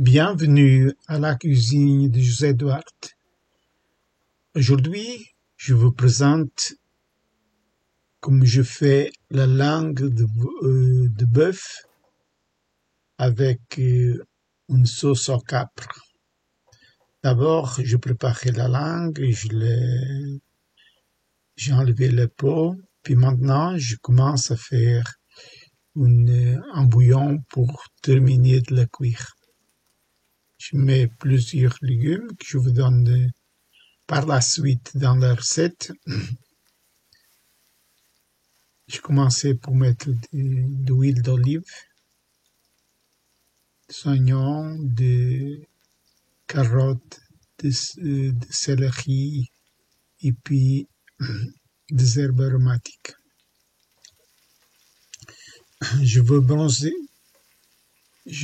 Bienvenue à la cuisine de José Duarte. Aujourd'hui, je vous présente comment je fais la langue de bœuf avec une sauce au capre. D'abord, je préparais la langue, j'ai enlevé la peau, puis maintenant, je commence à faire un bouillon pour terminer de la cuire. Je mets plusieurs légumes que je vous donne par la suite dans la recette. Je commençais pour mettre de l'huile d'olive, des oignons, des carottes, de céleri et puis des herbes aromatiques. Je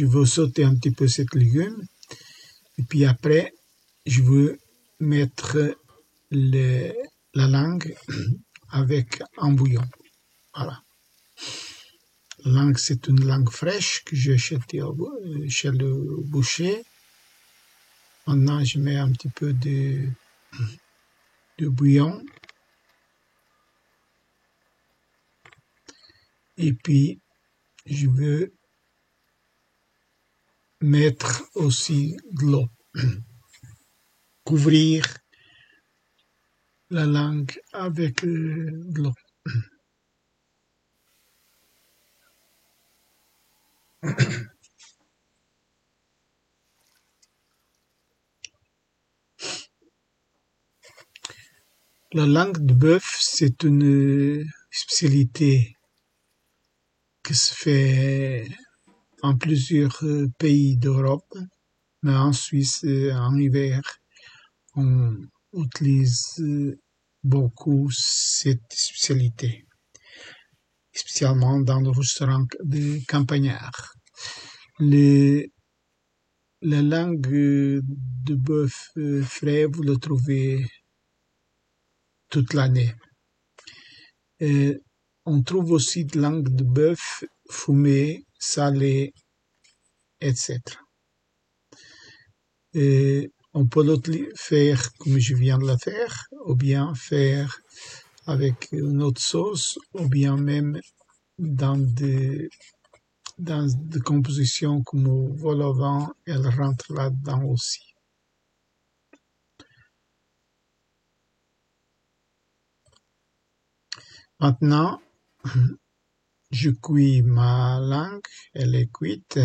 veux sauter un petit peu ces légumes et puis après je veux mettre la langue avec un bouillon. Voilà. La langue, c'est une langue fraîche que j'ai achetée chez le boucher. Maintenant, je mets un petit peu de bouillon. Et puis, je veux mettre aussi de l'eau. Couvrir la langue avec de l'eau. La langue de bœuf, c'est une spécialité qui se fait en plusieurs pays d'Europe, mais en Suisse, en hiver, on utilise beaucoup cette spécialité, spécialement dans le restaurant de campagnards. La langue de bœuf frais, vous le trouvez toute l'année. On trouve aussi de langue de bœuf fumée, salée, etc. On peut le faire comme je viens de le faire, ou bien faire avec une autre sauce, ou bien même dans des compositions comme au vol au vent, elle rentre là-dedans aussi. Maintenant, je cuis ma langue, elle est cuite.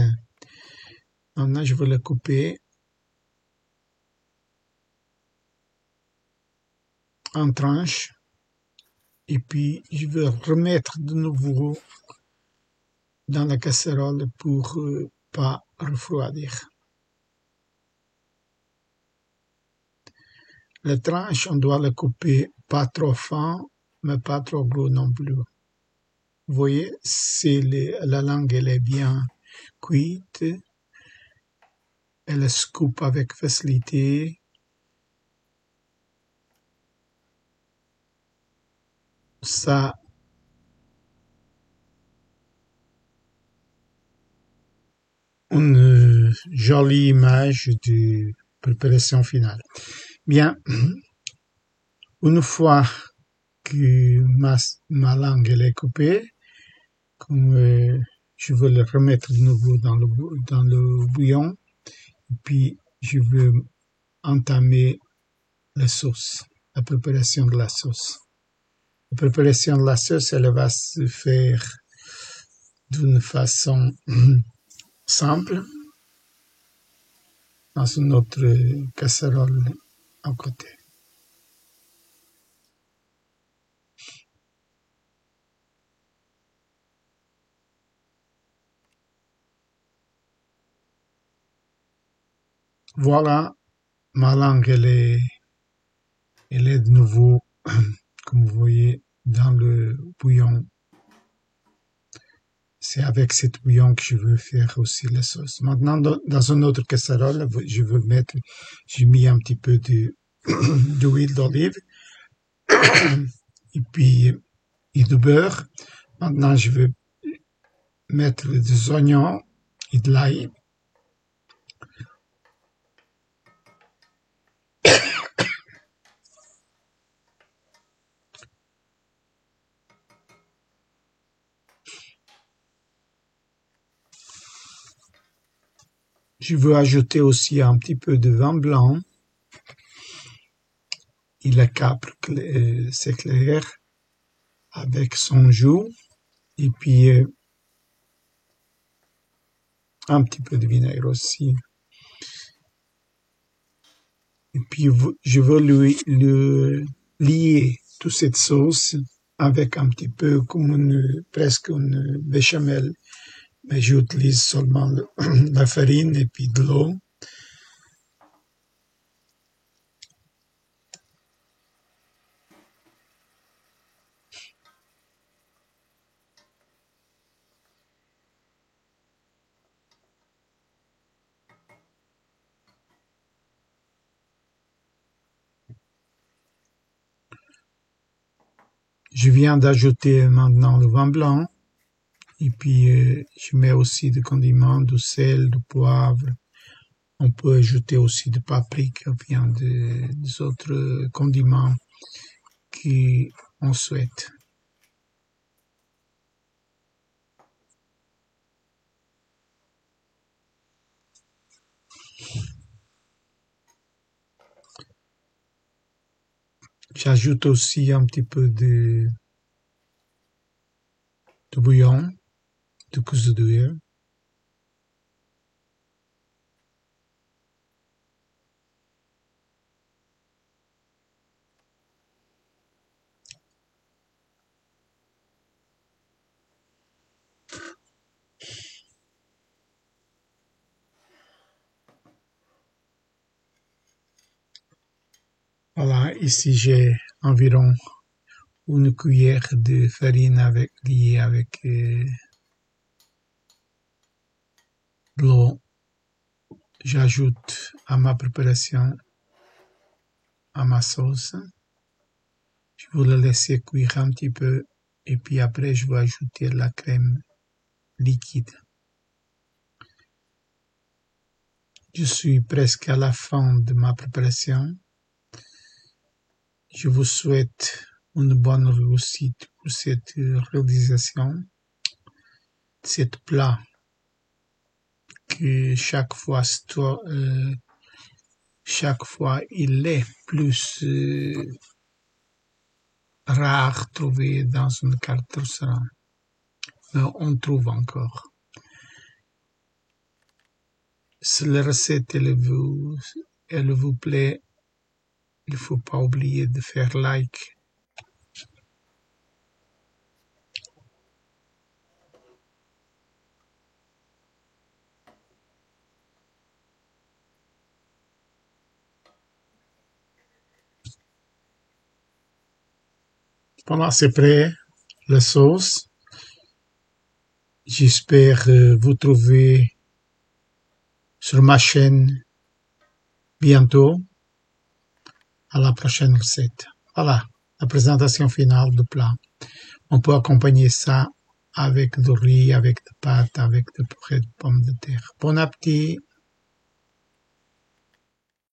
Maintenant, je vais la couper en tranches et puis je vais remettre de nouveau dans la casserole pour pas refroidir. La tranche, on doit la couper pas trop fin, mais pas trop gros non plus. Vous voyez, si la langue elle est bien cuite, elle se coupe avec facilité. Ça une jolie image de préparation finale. Bien, une fois que ma langue elle est coupée, comme je veux le remettre de nouveau dans le bouillon, et puis je veux entamer la sauce, la préparation de la sauce. La préparation de la sauce, elle va se faire d'une façon simple dans une autre casserole à côté. Voilà, ma langue elle est de nouveau, comme vous voyez, dans le bouillon. C'est avec cette bouillon que je veux faire aussi la sauce. Maintenant, dans une autre casserole, j'ai mis un petit peu d'huile d'olive et puis de beurre. Maintenant, je vais mettre des oignons et de l'ail Je veux ajouter aussi un petit peu de vin blanc. Il c'est clair avec son jus. Et puis un petit peu de vinaigre aussi. Et puis je veux lier toute cette sauce avec un petit peu comme presque une béchamel. Mais j'utilise seulement la farine et puis de l'eau. Je viens d'ajouter maintenant le vin blanc. Et puis, je mets aussi des condiments, du sel, du poivre. On peut ajouter aussi du paprika ou bien des autres condiments qu'on souhaite. J'ajoute aussi un petit peu de bouillon, de cousu d'huile. Voilà, ici j'ai environ une cuillère de farine liée avec de l'eau. J'ajoute à ma préparation, à ma sauce. Je vais la laisser cuire un petit peu et puis après je vais ajouter la crème liquide. Je suis presque à la fin de ma préparation. Je vous souhaite une bonne réussite pour cette réalisation de cet plat que chaque fois il est plus rare trouvé dans une carte restaurant. Mais on trouve encore. Si la recette elle vous plaît, il ne faut pas oublier de faire like. Voilà, c'est prêt, la sauce. J'espère vous trouver sur ma chaîne bientôt. À la prochaine recette. Voilà, la présentation finale du plat. On peut accompagner ça avec du riz, avec des pâtes, avec des purées de pommes de terre. Bon appétit!